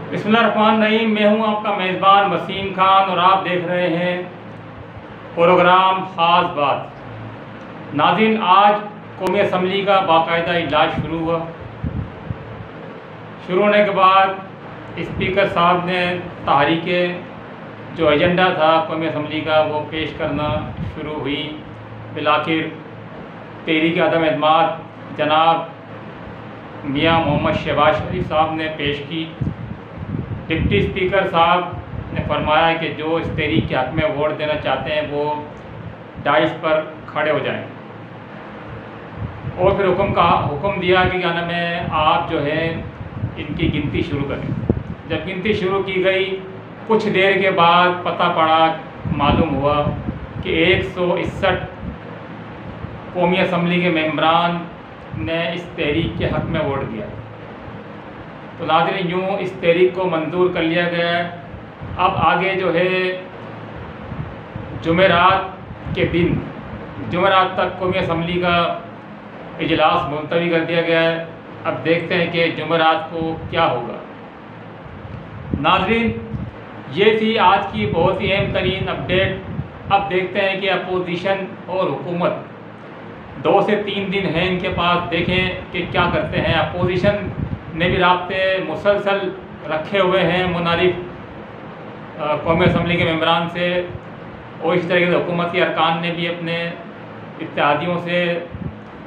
बिस्मिल्लाहिर्रहमानिर्रहीम। मैं हूं आपका मेज़बान वसीम खान और आप देख रहे हैं प्रोग्राम ख़ास बात। नाज़रीन, आज कौमी असम्बली का बाकायदा इजलास शुरू हुआ। शुरू होने के बाद स्पीकर साहब ने तहरीक जो एजेंडा था कौमी असम्बली का वो पेश करना शुरू हुई। बिलाखिर तहरीक अदम एतमाद जनाब मियाँ मोहम्मद शहबाज शरीफ साहब ने पेश की। डिप्टी स्पीकर साहब ने फरमाया कि जो इस तहरीक के हक़ में वोट देना चाहते हैं वो डाइस पर खड़े हो जाएं और फिर हुक्म दिया कि क्या नाम है, आप जो है इनकी गिनती शुरू करें। जब गिनती शुरू की गई, कुछ देर के बाद पता पड़ा, मालूम हुआ कि 161 कौमी असम्बली के मेंबरान ने इस तहरीक के हक़ में वोट दिया। तो नाज़रीन, यूँ इस तहरीक को मंजूर कर लिया गया। अब आगे जो है जुमेरात के दिन, जुमेरात तक कौमी असम्बली का इजलास मुलतवी कर दिया गया है। अब देखते हैं कि जुमेरात को क्या होगा। नाज़रीन, ये थी आज की बहुत ही अहम तरीन अपडेट। अब देखते हैं कि अपोजिशन और हुकूमत 2 से 3 दिन हैं इनके पास, देखें कि क्या करते हैं। अपोजिशन ने भी राब्ते मुसलसल रखे हुए हैं मुनारिफ कौमी असम्बली के मेंबरान से, और इस तरीके से हुकूमत के अरकान ने भी अपने इत्तेहादियों से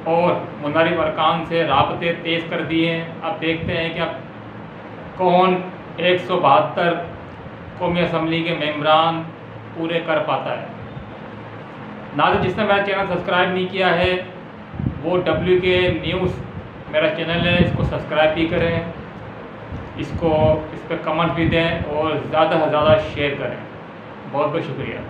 और मुनारिफ अरकान से राब्ते तेज़ कर दिए हैं। अब देखते हैं कि अब कौन 172 कौमी असम्बली के मेंबरान पूरे कर पाता है। नाज़रीन, जिसने मेरा चैनल सब्सक्राइब नहीं किया है वो WK न्यूज़ मेरा चैनल है, इसको सब्सक्राइब भी करें, इस पर कमेंट भी दें और ज़्यादा से ज़्यादा शेयर करें। बहुत बहुत शुक्रिया।